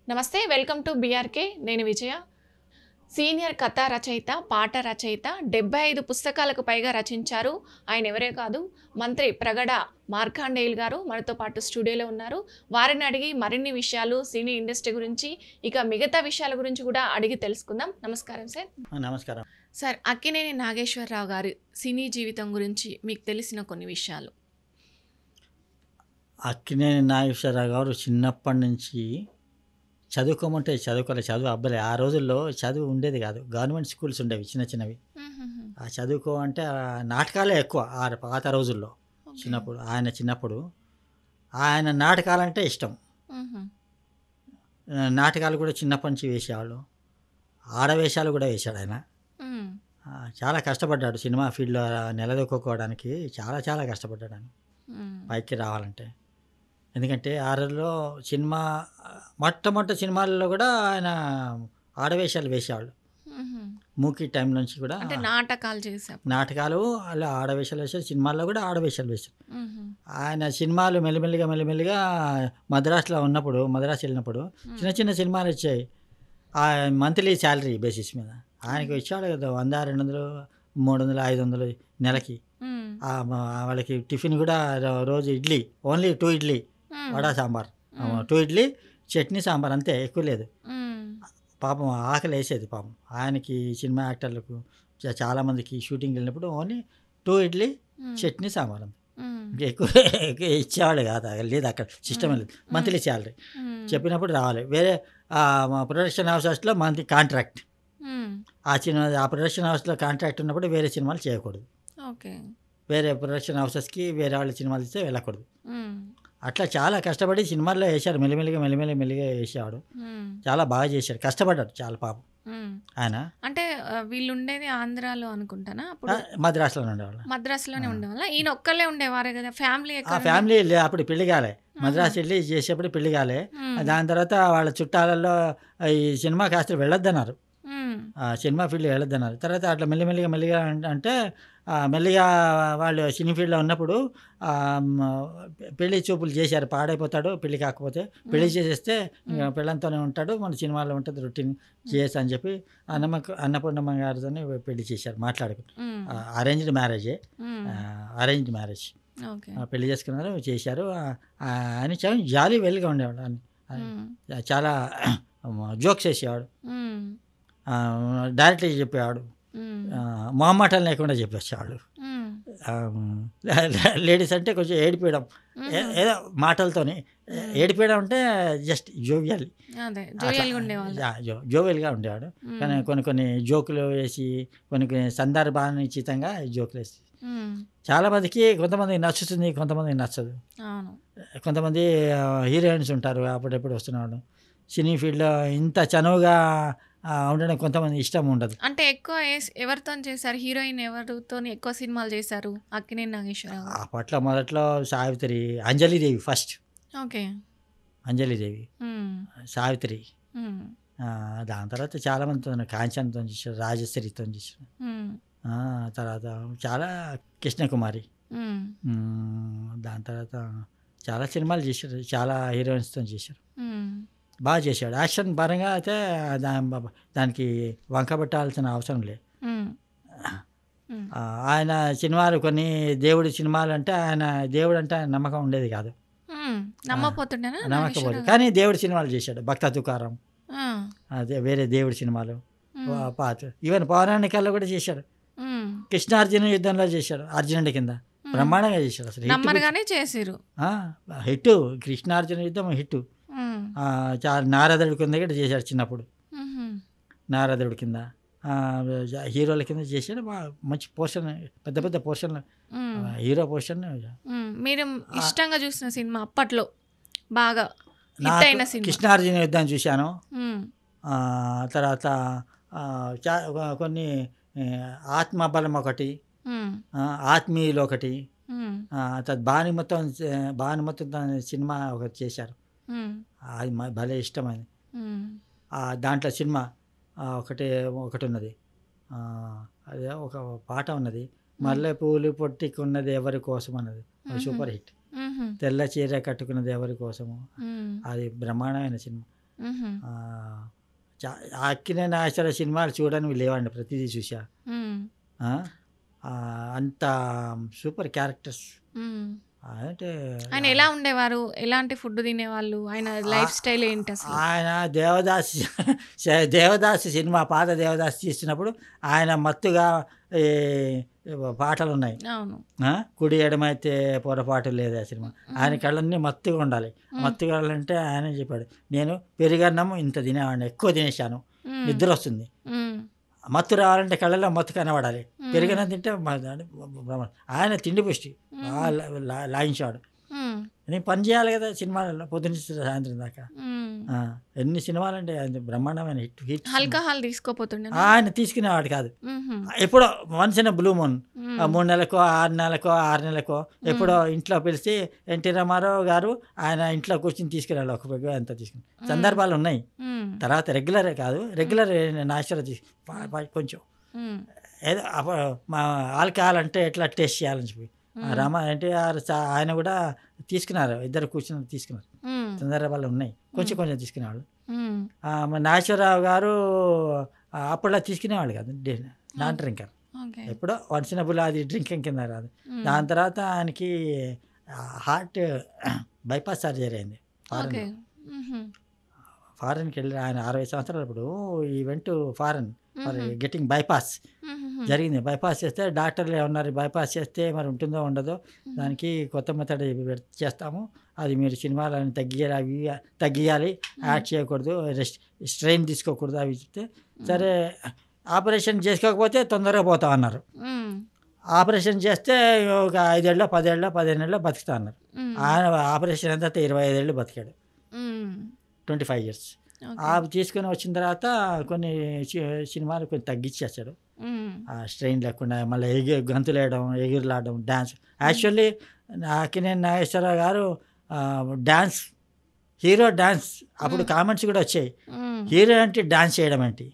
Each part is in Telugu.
నమస్తే, వెల్కమ్ టు బీఆర్కే. నేను విజయ. సీనియర్ కథా రచయిత, పాట రచయిత, 75 పుస్తకాలకు పైగా రచించారు. ఆయన ఎవరే కాదు, మంత్రి ప్రగడ మార్కండేయులు గారు మనతో పాటు స్టూడియోలో ఉన్నారు. వారిని అడిగి మరిన్ని విషయాలు సినీ ఇండస్ట్రీ గురించి, ఇక మిగతా విషయాల గురించి కూడా అడిగి తెలుసుకుందాం. నమస్కారం సార్. నమస్కారం సార్, అక్కినేని నాగేశ్వరరావు గారి సినీ జీవితం గురించి మీకు తెలిసిన కొన్ని విషయాలు. అక్కినేని నాగేశ్వరరావు గారు చిన్నప్పటి నుంచి చదువుకోమంటే చదువు అబ్బాయి. ఆ రోజుల్లో చదువు ఉండేది కాదు, గవర్నమెంట్ స్కూల్స్ ఉండేవి చిన్న చిన్నవి. ఆ చదువుకో అంటే నాటకాలే ఎక్కువ పాత రోజుల్లో. చిన్నప్పుడు ఆయన నాటకాలంటే ఇష్టం. నాటకాలు కూడా చిన్నప్పటి నుంచి వేసేవాళ్ళు. ఆడవేషాలు కూడా వేశాడు ఆయన. చాలా కష్టపడ్డాడు సినిమా ఫీల్డ్లో నిలదొక్కుకోవడానికి. చాలా కష్టపడ్డాడు ఆయన పైకి రావాలంటే. ఎందుకంటే ఆ రోజుల్లో మొట్టమొదటి సినిమాల్లో కూడా ఆయన ఆడవేషాలు వేసేవాళ్ళు. మూకీ టైం నుంచి కూడా నాటకాలు అలా ఆడవేషాలు వేసారు. సినిమాల్లో కూడా ఆడవేషాలు వేశారు. ఆయన సినిమాలు మెల్లిమెల్లిగా మద్రాసు వెళ్ళినప్పుడు చిన్న చిన్న సినిమాలు వచ్చాయి. ఆ మంత్లీ శాలరీ బేసిస్ మీద ఆయనకు ఇచ్చాడు కదా, 100, 200, 300, 500 నెలకి. వాళ్ళకి టిఫిన్ కూడా రోజు ఇడ్లీ, ఓన్లీ 2 ఇడ్లీ, వడ సాంబార్, 2 ఇడ్లీ, చట్నీ, సాంబార్, అంతే, ఎక్కువ లేదు. పాపం ఆకలి వేసేది పాపం ఆయనకి. సినిమా యాక్టర్లకు చాలామందికి షూటింగ్ వెళ్ళినప్పుడు ఓన్లీ 2 ఇడ్లీ, చట్నీ, సాంబార్, ఎక్కువ ఇచ్చేవాళ్ళు కాదు. లేదు అక్కడ సిస్టమ్ లేదు. మంత్లీ శాలరీ చెప్పినప్పుడు రావాలి. వేరే ప్రొడక్షన్ హౌసెస్లో మంత్లీ కాంట్రాక్ట్. ఆ ప్రొడక్షన్ హౌస్లో కాంట్రాక్ట్ ఉన్నప్పుడు వేరే సినిమాలు చేయకూడదు. వేరే ప్రొడక్షన్ హౌసెస్కి వేరే వాళ్ళ సినిమాలు ఇస్తే వెళ్ళకూడదు. అట్లా చాలా కష్టపడి సినిమాల్లో వేశారు. మెల్లిమెల్లిగా వేసేవాడు. చాలా బాగా చేశాడు, కష్టపడ్డాడు చాలా పాపం ఆయన. అంటే వీళ్ళు ఉండేది ఆంధ్రాలో అనుకుంటానా? మద్రాసులోనే ఉండేవాళ్ళ. ఈయన ఒక్కళ్ళే ఉండేవారు కదా, ఫ్యామిలీ అప్పుడు పెళ్లి కాలే. మద్రాసు వెళ్ళి చేసేప్పుడు పెళ్లి కాలే. దాని తర్వాత వాళ్ళ చుట్టాలలో ఈ సినిమా కాస్త వెళ్ళొద్దన్నారు, సినిమా ఫీల్డ్ వెళ్ళొద్దన్నారు. తర్వాత అట్లా మెల్లిగా అంటే మెల్లిగా వాళ్ళు సినీ ఫీల్డ్లో ఉన్నప్పుడు పెళ్లి చూపులు చేశారు. పాడైపోతాడు పెళ్లి కాకపోతే. పెళ్లి చేసేస్తే పెళ్ళంతోనే ఉంటాడు, మన సినిమాలో ఉంటుంది రొటీన్ చేసి అని చెప్పి అన్నపూర్ణమ్మ గారితో పెళ్లి చేశారు మాట్లాడుకుని. అరేంజ్డ్ మ్యారేజ్ పెళ్లి చేసుకున్నారు, చేశారు. ఆయన చాలా జాలీ వెల్గా ఉండేవాడు. చాలా జోక్స్ వేసేవాడు, డైరెక్ట్గా చెప్పేవాడు, మొహమాటం లేకుండా చెప్పేసేవాడు. లేడీస్ అంటే కొంచెం ఏడిపేయడం, ఏదో మాటలతోనే ఏడిపేయడం అంటే జస్ట్ జోవియల్గా ఉండేవాడు. కానీ కొన్ని జోకులు వేసి, కొన్ని సందర్భానుచితంగా జోకులు వేసి చాలామందికి, కొంతమందికి నచ్చుతుంది, కొంతమందికి నచ్చదు. కొంతమంది హీరోయిన్స్ ఉంటారు అప్పుడెప్పుడు వస్తున్నాడు సినీ ఫీల్డ్లో, ఇంత చనువుగా ఉండడం కొంతమంది ఇష్టం ఉండదు. అంటే ఎక్కువ ఎవరితో చేశారు? హీరోయిన్ ఎవరితో ఎక్కువ సినిమాలు చేశారు అక్కినేని నాగేశ్వరరావు? అప్పట్లో మొదట్లో సావిత్రి, అంజలిదేవి ఫస్ట్. అంజలిదేవి, సావిత్రి. దాని తర్వాత చాలా మందితో, కాంచన్తో చేశారు, రాజశ్రీతో చేశారు. తర్వాత చాలా కృష్ణకుమారి. దాని తర్వాత చాలా సినిమాలు చేశారు, చాలా హీరోయిన్స్తో చేశారు. బాగా చేశాడు. యాక్షన్ పరంగా అయితే దానికి వంకబెట్టాల్సిన అవసరం లేదు. ఆయన సినిమాలు కొన్ని దేవుడి సినిమాలు అంటే దేవుడు అంటే నమ్మకం ఉండేది కాదు, నమ్మకపోతే. కానీ దేవుడి సినిమాలు చేశాడు. భక్త తుకారం, అదే వేరే దేవుడి సినిమాలు, ఈవెన్ పౌరాణికాల్లో కూడా చేశాడు. కృష్ణార్జున యుద్ధంలో చేశాడు, అర్జునుడి కింద బ్రహ్మాండంగా చేశాడు. అసలు హిట్, కృష్ణార్జున యుద్ధం హిట్. నారదుడి కింద కూడా చేశాడు చిన్నప్పుడు. నారదుడి కింద హీరోల కింద చేశాడు. మంచి పోర్షన్, పెద్ద పోర్షన్, హీరో పోర్షన్. మీరు ఇష్టంగా చూసిన సినిమా అప్పట్లో బాగా కృష్ణార్జున యుద్ధం చూశాను. తర్వాత కొన్ని ఆత్మబలం ఒకటి, ఆత్మీయులు ఒకటి, భానుమతం సినిమా ఒకటి చేశారు. అది భలే ఇష్టమైంది. దాంట్లో సినిమా ఒకటి ఉన్నది, అదే ఒక పాట ఉన్నది, మల్లె పూలు పొట్టికున్నది ఎవరి కోసం అన్నది, సూపర్ హిట్. తెల్ల చీర కట్టుకున్నది ఎవరి కోసము, అది బ్రహ్మాండమైన సినిమా. మ్హూ. ఆ, అక్కినేని నాగేశ్వర సినిమాలు చూడని లేవండి, ప్రతిదీ చూసా. మ్. ఆ, ఆ, అంత సూపర్ క్యారెక్టర్స్ మ్. అంటే. ఆయన ఎలా ఉండేవారు? ఎలాంటి ఫుడ్ తినేవాళ్ళు? ఆయన లైఫ్ స్టైల్ ఏంటి అసలు? ఆయన దేవదాసి సినిమా, పాత దేవదాసి తీసినప్పుడు ఆయన మత్తుగా ఈ పాటలు ఉన్నాయి. అవును. కుడి ఎడమైతే పొరపాటు లేదు ఆ సినిమా. ఆయన కళ్ళన్నీ మత్తుగా ఉండాలి. మత్తుగా ఉండాలంటే ఆయన చెప్పాడు, నేను పెరుగన్నం ఇంత తినేవాడిని, ఎక్కువ తినేసాను, నిద్ర వస్తుంది. మత్తు రావాలంటే కళ్ళలో మత్తు కనబడాలి, పెరుగన్నం తింటే ఆయన తిండి పుష్టి బాగా లాగించాడు. నేను పని చేయాలి కదా సినిమాలలో, పొద్దున్న సాయంత్రం దాకా. ఎన్ని సినిమాలు అంటే ఆయన బ్రహ్మాండమైన హిట్. ఆల్కహాల్ తీసుకోపోతుండే? ఆయన తీసుకునేవాడు కాదు, ఎప్పుడో వన్స్ ఇన్ బ్లూ మూన్, 3 నెలలకో 6 నెలలకో ఎప్పుడో ఇంట్లో పిలిచి ఎన్టీ రామారావు గారు ఆయన ఇంట్లో కూర్చొని తీసుకురాలి, ఒక పెగ్గు అంతా తీసుకుని సందర్భాలు ఉన్నాయి. తర్వాత రెగ్యులరే కాదు, రెగ్యులర్ నాచురల్ కొంచెం ఏదో మా ఆల్కహాల్ అంటే ఎట్లా టేస్ట్ చేయాలని చెప్పి ఎన్టీఆర్ ఆయన కూడా తీసుకున్నారు, ఇద్దరు కూర్చుని తీసుకున్నారు, సందర్భాలు ఉన్నాయి, కొంచెం కొంచెం తీసుకునేవాళ్ళు. నాగేశ్వరరావు గారు అప్పట్లో తీసుకునేవాళ్ళు కాదు, నాన్ డ్రింకర్, ఎప్పుడో వన్స్ ఇన్ బ్లూ, అది డ్రింకింగ్ కింద రాదు. దాని తర్వాత ఆయనకి హార్ట్ బైపాస్ సర్జరీ అయింది. ఫారెన్కి వెళ్ళి ఆయన 60 సంవత్సరాలు ఇప్పుడు ఈవెంట్ ఫారెన్ మరి గెటింగ్ బైపాస్ జరిగింది. బైపాస్ చేస్తే డాక్టర్లు ఏమన్నారు, బైపాస్ చేస్తే మరి ఉంటుందో ఉండదో, దానికి కొత్త మెథడ్ చేస్తాము, అది మీరు సినిమాలను తగ్గియాలి, యాడ్ చేయకూడదు, స్ట్రెయిన్ తీసుకోకూడదు అవి చెప్తే, సరే ఆపరేషన్ చేసుకోకపోతే తొందరగా పోతాం అన్నారు. ఆపరేషన్ చేస్తే ఒక 5 ఏళ్ళలో 10 ఏళ్ళలో 15 ఏళ్ళలో బతుకుతా అన్నారు. ఆయన ఆపరేషన్ అంతా 25 ఏళ్ళు బతికాడు, 25 years. అవి తీసుకొని వచ్చిన తర్వాత కొన్ని సినిమాలు కొంచెం తగ్గించేసాడు, స్ట్రెయిన్ లేకుండా. మళ్ళీ గంతులు వేయడం, ఎగురులాడడం, డ్యాన్స్. యాక్చువల్లీ అక్కినేని నాగేశ్వరరావు గారు డ్యాన్స్, హీరో డ్యాన్స్, అప్పుడు కామెంట్స్ కూడా వచ్చాయి, హీరో అంటే డ్యాన్స్ చేయడం ఏంటి,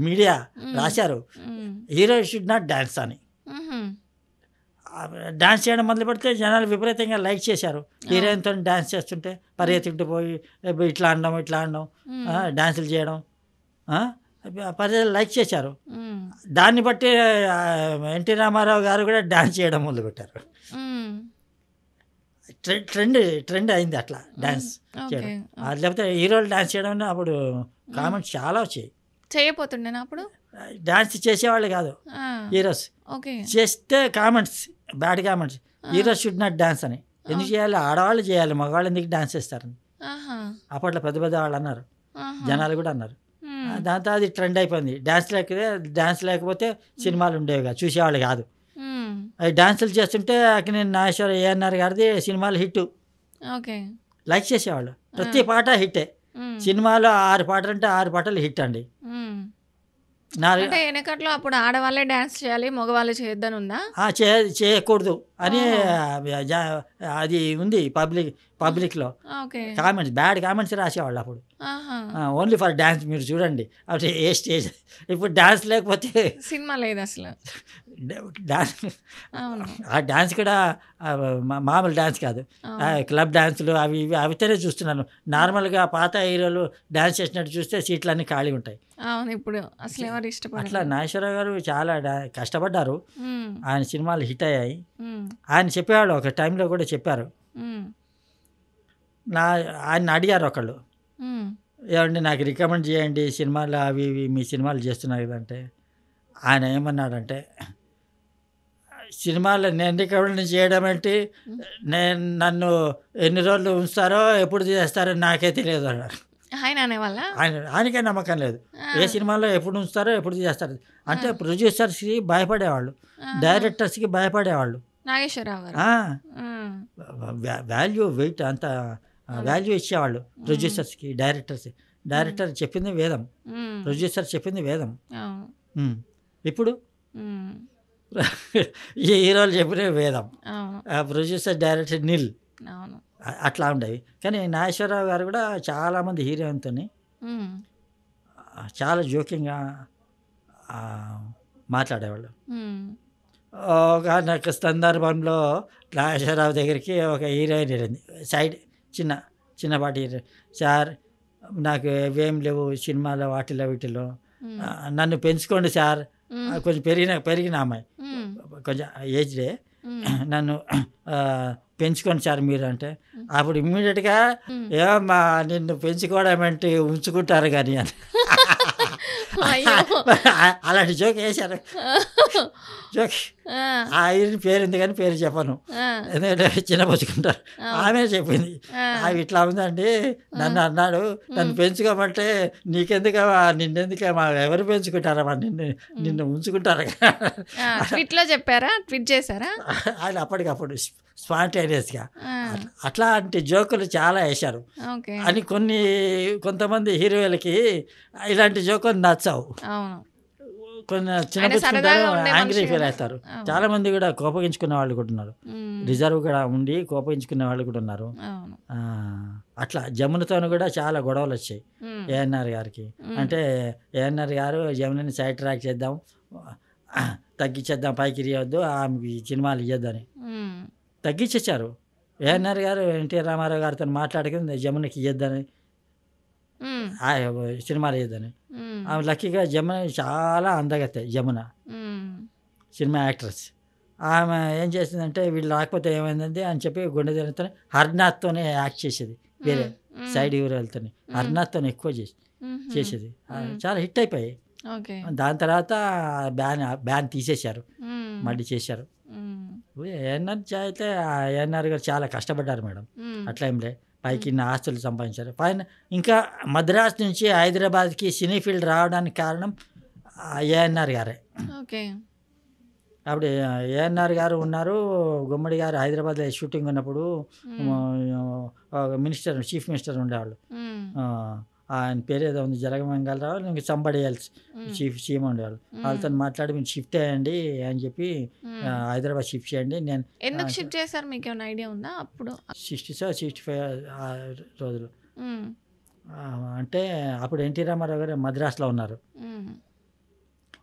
మీడియా రాశారు, హీరో షుడ్ నాట్ డ్యాన్స్ అని. డ్యాన్స్ చేయడం మొదలు పెడితే జనాలు విపరీతంగా లైక్ చేశారు. హీరోయిన్తో డ్యాన్స్ చేస్తుంటే పరిగెత్తుకుంటూ పోయి ఇట్లా అనడం డ్యాన్సులు చేయడం ప్రజలు లైక్ చేశారు. దాన్ని బట్టి ఎన్టీ రామారావు గారు కూడా డ్యాన్స్ చేయడం మొదలుపెట్టారు. ట్రెండ్ అయింది అట్లా డ్యాన్స్ చేయడం. లేకపోతే హీరోలు డ్యాన్స్ చేయడం అప్పుడు కామెంట్స్ చాలా వచ్చాయి. చేయబోతుండేనా అప్పుడు? డ్యాన్స్ చేసేవాళ్ళు కాదు హీరోస్, చేస్తే comments, bad comments, heroes should not dance అని. ఎందుకు చేయాలి, ఆడవాళ్ళు చేయాలి, మగవాళ్ళు ఎందుకు డ్యాన్స్ చేస్తారని అప్పట్లో పెద్ద పెద్ద వాళ్ళు అన్నారు, జనాలు కూడా అన్నారు. దాంతో అది ట్రెండ్ అయిపోయింది. డ్యాన్స్ లేకపోతే సినిమాలు ఉండేవి కాదు, చూసేవాళ్ళు కాదు. అవి డ్యాన్సులు చేస్తుంటే అక్కినేని నాగేశ్వర ఏఎన్ఆర్ గారిది సినిమాలు హిట్, లైక్ చేసేవాళ్ళు, ప్రతి పాట హిట్టే. సినిమాలో 6 పాటలు అంటే 6 పాటలు హిట్ అండి. అంటే వెనకట్లో అప్పుడు ఆడవాళ్ళే డ్యాన్స్ చేయాలి, మగవాళ్ళు చేయొద్దని ఉందా? చేయకూడదు అని అది ఉంది పబ్లిక్లో. కామెంట్స్, బ్యాడ్ కామెంట్స్ రాసేవాళ్ళు అప్పుడు, ఓన్లీ ఫర్ డ్యాన్స్. మీరు చూడండి అప్పుడు ఏ స్టేజ్, ఇప్పుడు డ్యాన్స్ లేకపోతే సినిమా లేదు అసలు. డ్యాన్స్, ఆ డ్యాన్స్ కూడా మామూలు డ్యాన్స్ కాదు, క్లబ్ డ్యాన్సులు అవి ఇవి అవితేనే చూస్తున్నాను. నార్మల్గా పాత హీరోలు డ్యాన్స్ చేసినట్టు చూస్తే సీట్లన్నీ ఖాళీ ఉంటాయి. ఇప్పుడు అసలు ఎవరు ఇష్టపడరు. అట్లా నాగేశ్వరరావు గారు చాలా కష్టపడ్డారు, ఆయన సినిమాలు హిట్ అయ్యాయి. ఆయన చెప్పేవాళ్ళు, ఒక టైంలో కూడా చెప్పారు. ఆయన అడిగారు ఒకళ్ళు, ఏమండి నాకు రికమెండ్ చేయండి సినిమాలు అవి ఇవి, మీ సినిమాలు చేస్తున్నారు కదంటే, ఆయన ఏమన్నాడంటే, సినిమాలు నేను రికమెండ్ చేయడం ఏంటి, నన్ను ఎన్ని రోజులు ఉంచుతారో ఎప్పుడు చేస్తారో నాకే తెలియదు అన్నారు. ఆయనకే నమ్మకం లేదు, ఏ సినిమాలో ఎప్పుడు ఉంచుతారో ఎప్పుడు చేస్తారు అంటే. ప్రొడ్యూసర్స్కి భయపడేవాళ్ళు, డైరెక్టర్స్కి భయపడేవాళ్ళు. నాగేశ్వరరావు గారు వాల్యూ వెయిట్ అంత వాల్యూ ఇచ్చేవాళ్ళు ప్రొడ్యూసర్స్కి, డైరెక్టర్ చెప్పింది వేదం, ప్రొడ్యూసర్ చెప్పింది వేదం. ఇప్పుడు ఈ హీరోలు చెప్పిన వేదం, ప్రొడ్యూసర్ డైరెక్టర్ నిల్, అట్లా ఉండేవి. కానీ నాగేశ్వరరావు గారు కూడా చాలామంది హీరోయిన్తో చాలా జోకింగ్గా మాట్లాడేవాళ్ళు. ఒక సందర్భంలో నాగేశ్వరరావు దగ్గరికి ఒక హీరోయిన్ వెళ్ళింది, చిన్నపాటి సార్ నాకు ఏం లేవు సినిమాలో వాటిలో వీటిలో నన్ను పెంచుకోండి సార్, కొంచెం పెరిగిన అమ్మాయి కొంచెం ఏజ్డే, నన్ను పెంచుకోండి సార్ మీరు అంటే, అప్పుడు ఇమ్మీడియట్గా ఏమమ్మా నిన్ను పెంచుకోవడం అంటే ఉంచుకుంటారు కానీ అని అలాంటి జోక్ వేశారు. జోక్ ఆయన పేరు ఉంది కానీ పేరు చెప్పను, ఎందుకంటే చిన్నపుచ్చుకుంటారు. ఆమె చెప్పింది అవి ఇట్లా ఉందండి, నన్ను అన్నాడు నన్ను పెంచుకోమంటే నీకెందుకమ్మా, నిన్నెందుకమ్మా, ఎవరు పెంచుకుంటారమ్మా, నిన్ను ఉంచుకుంటారు ట్విట్లో చెప్పారా, ట్వీట్ చేశారా ఆయన అప్పటికప్పుడు స్పాంటేనియస్గా. అట్లాంటి జోకులు చాలా వేశారు అని కొంతమంది హీరోలకి ఇలాంటి జోకులు నచ్చవు. కొన్ని చిన్నపుచ్చుకుంటారు, యాంగ్రీ ఫీల్ అవుతారు. చాలా మంది కూడా కోపగించుకునే వాళ్ళు కూడా ఉన్నారు, రిజర్వ్ కూడా ఉండి కోపగించుకునే వాళ్ళు కూడా ఉన్నారు. అట్లా జమునతో కూడా చాలా గొడవలు వచ్చాయి ఏఎన్ఆర్ గారికి. అంటే ఏఎన్ఆర్ గారు జమునని సైడ్ ట్రాక్ చేద్దాం, తగ్గించేద్దాం, పైకి ఇవ్వద్దు, ఆమెకి సినిమాలు ఇవ్వద్దని తగ్గించేశారు. ఏఎన్ఆర్ గారు ఎన్టీఆర్ రామారావు గారితో మాట్లాడుకుని జమునకి ఇవ్వద్దని, సినిమాలు ఇవ్వద్దని. ఆమె లక్కీగా జమున చాలా అందగతే, జమున సినిమా యాక్ట్రెస్. ఆమె ఏం చేసిందంటే వీళ్ళు రాకపోతే ఏమైందంటే అని చెప్పి గుండె జనంతో హర్నాథ్తోనే యాక్ట్ చేసేది, వేరే సైడ్ హీరోలతో హర్నాథ్తో ఎక్కువ చేసేది. చాలా హిట్ అయిపోయాయి. దాని తర్వాత బ్యాన్ తీసేశారు, మళ్ళీ చేశారు. ఏఎన్ఆర్ అయితే ఏఎన్ఆర్ గారు చాలా కష్టపడ్డారు మేడం, అట్లా ఏం లే, పైకి ఆస్తులు సంపాదించారు. పైన ఇంకా మద్రాస్ నుంచి హైదరాబాద్కి సినీ ఫీల్డ్ రావడానికి కారణం ఏఎన్ఆర్ గారే. అప్పుడు ఏఎన్ఆర్ గారు ఉన్నారు, గుమ్మడి గారు హైదరాబాద్లో షూటింగ్ ఉన్నప్పుడు మినిస్టర్, చీఫ్ మినిస్టర్ ఉండేవాళ్ళు, ఆయన పేరు ఏదో ఉంది, జలగమంగళరావు, ఇంకా సంబడి ఎల్స్ చీఫ్ సీఎం ఉండేవాళ్ళు. వాళ్ళతో మాట్లాడి మీరు షిఫ్ట్ అయ్యండి అని చెప్పి హైదరాబాద్ షిఫ్ట్ చేయండి. నేను ఎందుకు షిఫ్ట్ చేశారు మీకు ఏమైనా ఐడియా ఉందా? అప్పుడు 65 రోజులు అంటే అప్పుడు ఎన్టీ రామారావు గారు మద్రాసులో ఉన్నారు.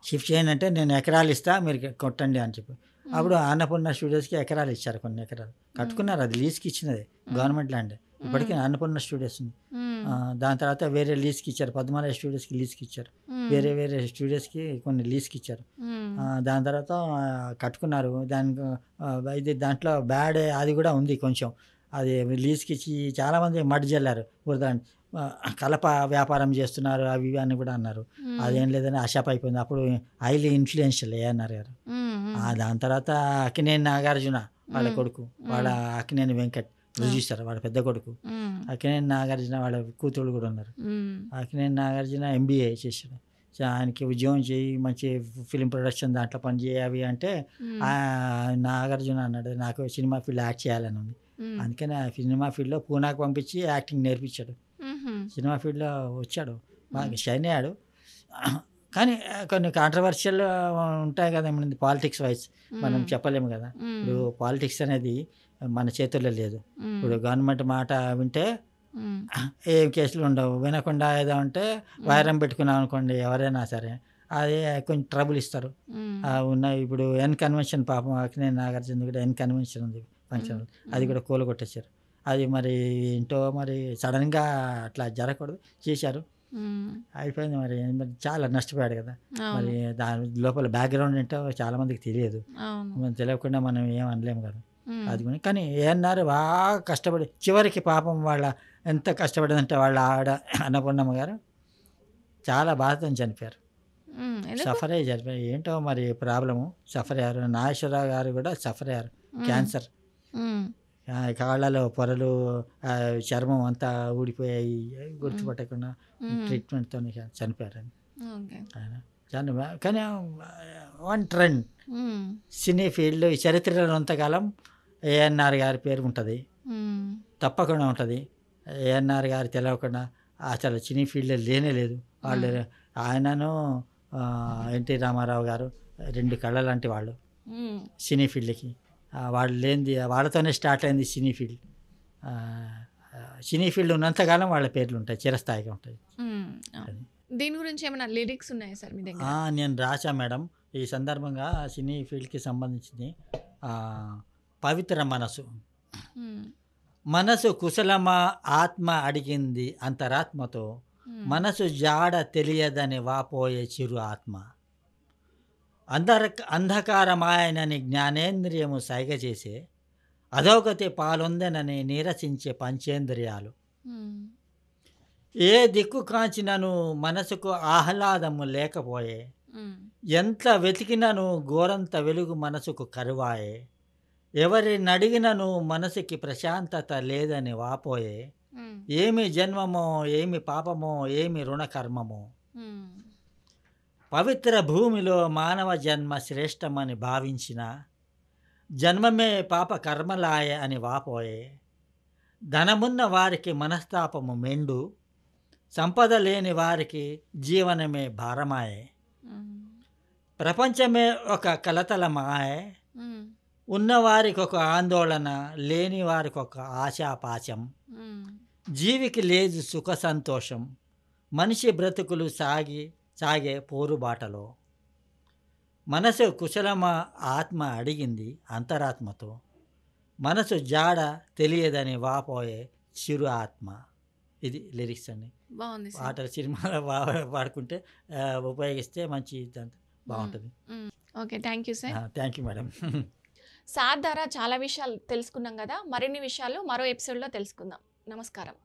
షిఫ్ట్ చేయండి అంటే నేను ఎకరాలు ఇస్తా మీరు కొట్టండి అని చెప్పి, అప్పుడు అన్నపూర్ణ స్టూడియోస్కి ఎకరాలు ఇచ్చారు, కొన్ని ఎకరాలు కట్టుకున్నారు. అది లీజ్కి ఇచ్చినది, గవర్నమెంట్ ల్యాండ్. ఇప్పటికీ అన్నపూర్ణ స్టూడియోస్ ఉంది. దాని తర్వాత వేరే లీజ్కి ఇచ్చారు, పద్మాలయ స్టూడియోస్కి లీజ్కి ఇచ్చారు, వేరే స్టూడియోస్కి కొన్ని లీజ్కి ఇచ్చారు. దాని తర్వాత కట్టుకున్నారు. ఇది దాంట్లో బ్యాడ్ అది కూడా ఉంది కొంచెం, అది లీజ్కి ఇచ్చి చాలామంది మడ్ జల్లారు, కలప వ్యాపారం చేస్తున్నారు అవి అని కూడా అన్నారు. అదేం లేదని అషాప్ అయిపోయింది. అప్పుడు హైలీ ఇన్ఫ్లుయెన్షియల్ ఏఎన్ఆర్ గారు. దాని తర్వాత అక్కినేని నాగార్జున వాళ్ళ కొడుకు, వాళ్ళ అక్కినేని వెంకట్ ప్రొడ్యూసర్, వాళ్ళ పెద్ద కొడుకు. అక్కినేని నాగార్జున వాళ్ళ కూతురు కూడా ఉన్నారు. అక్కినేని నాగార్జున MBA చేశాడు. ఆయనకి ఉద్యోగం చేయి, మంచి ఫిలిం ప్రొడక్షన్ దాంట్లో పని చేయాలి అంటే నాగార్జున అన్నాడు నాకు సినిమా ఫీల్డ్ యాక్ట్ చేయాలని ఉంది. అందుకని ఆ సినిమా ఫీల్డ్లో పూనాకు పంపించి యాక్టింగ్ నేర్పించాడు. సినిమా ఫీల్డ్లో వచ్చాడు, బాగా షైన్ అయ్యాడు. కానీ కొన్ని కాంట్రవర్షియల్ ఉంటాయి కదా, పాలిటిక్స్ వైజ్ మనం చెప్పలేము కదా. ఇప్పుడు పాలిటిక్స్ అనేది మన చేతుల్లో లేదు. ఇప్పుడు గవర్నమెంట్ మాట వింటే ఏం కేసులు ఉండవు, వినకుండా ఏదో ఉంటే వైరం పెట్టుకున్నాం అనుకోండి ఎవరైనా సరే అది కొంచెం ట్రబుల్ ఇస్తారు. ఉన్నాయి ఇప్పుడు ఎన్ కన్వెన్షన్, పాపం అక్కినేని నాగార్జున కూడా ఎన్ కన్వెన్షన్ ఉంది ఫంక్షన్, అది కూడా కూలగొట్టేశారు. అది మరి ఏంటో మరి సడన్గా అట్లా జరగకూడదు, చేశారు, అయిపోయింది. మరి చాలా నష్టపోయాడు కదా. మరి దాని లోపల బ్యాక్గ్రౌండ్ ఏంటో చాలా మందికి తెలియదు, తెలియకుండా మనం ఏం అనలేము కదా. అది కానీ ఏఎన్ఆర్ బాగా కష్టపడి చివరికి పాపం వాళ్ళ ఎంత కష్టపడిందంటే వాళ్ళ ఆవిడ అన్నపూర్ణమ్మ గారు చాలా బాధతో చనిపోయారు, సఫర్ అయ్యి చనిపోయారు. ఏంటో మరి ప్రాబ్లము, సఫర్ అయ్యారు. నాగేశ్వరరావు గారు కూడా సఫర్ అయ్యారు, క్యాన్సర్, కాళ్ళలో పొరలు, చర్మం అంతా ఊడిపోయాయి, గుర్తుపట్టకుండా ట్రీట్మెంట్తో చనిపోయారని ఆయన. కానీ వన్ ట్రెండ్ సినీ ఫీల్డ్ చరిత్రలో అంతకాలం ఏఎన్ఆర్ గారి పేరు ఉంటుంది, తప్పకుండా ఉంటుంది. ఏఎన్ఆర్ గారు తెలియకుండా అసలు సినీ ఫీల్డ్ లేనే లేదు. వాళ్ళు ఆయనను ఎన్టీ రామారావు గారు 2 కళ్ళ లాంటి వాళ్ళు సినీ ఫీల్డ్కి. వాళ్ళు లేనిది, వాళ్ళతోనే స్టార్ట్ అయింది సినీ ఫీల్డ్. సినీ ఫీల్డ్ ఉన్నంతకాలం వాళ్ళ పేర్లు ఉంటాయి, చిరస్థాయిగా ఉంటాయి. దీని గురించి ఏమైనా లిరిక్స్ ఉన్నాయా సార్ మీ దగ్గర? నేను రాశా మేడం. ఈ సందర్భంగా సినీ ఫీల్డ్కి సంబంధించింది పవిత్ర మనసు. మనసు కుశలమా ఆత్మ అడిగింది అంతరాత్మతో, ఉమ్, మనసు జాడ తెలియదని వాపోయే చిరు ఆత్మ. అంధకారమాయనని జ్ఞానేంద్రియము సైగ చేసే, అధోగతి పాలొందెనని నీరసించే పంచేంద్రియాలు. ఉమ్, ఏ దిక్కు కాంచినను మనసుకు ఆహ్లాదము లేకపోయే, ఉమ్, ఎంత వెతికినను గోరంత వెలుగు మనసుకు కరువాయే, ఎవరినడిగినను మనసుకి ప్రశాంతత లేదని వాపోయే, ఉమ్, ఏమి జన్మమో ఏమి పాపమో ఏమి రుణకర్మమో. ఉమ్, పవిత్ర భూమిలో మానవ జన్మ శ్రేష్టమని భావించిన, జన్మమే పాప కర్మలాయ అని వాపోయే, ధనమున్న వారికి మనస్తాపము మెండు, సంపద లేని వారికి జీవనమే భారమాయే, ఉమ్, ప్రపంచమే ఒక కలతల మాయే, ఉమ్, ఉన్నవారికి ఒక ఆందోళన, లేని వారికి ఒక ఆశాపాశం, ఉమ్, జీవికి లేదు సుఖ సంతోషం, మనిషి బ్రతుకులు సాగే పోరుబాటలో. మనసు కుశలమా ఆత్మ అడిగింది అంతరాత్మతో, మనసు జాడ తెలియదని వాపోయే చిరు ఆత్మ. ఇది లిరిక్స్ అండి. బాగుంది సార్. పాటలు సినిమాలో పాడుకుంటే ఉపయోగిస్తే మంచి బాగుంటుంది. Okay, thank you sir. Thank you madam. Sir ద్వారా చాలా విషయాలు తెలుసుకున్నాం కదా, మరిన్ని విషయాలు మరో ఎపిసోడ్లో తెలుసుకుందాం. నమస్కారం.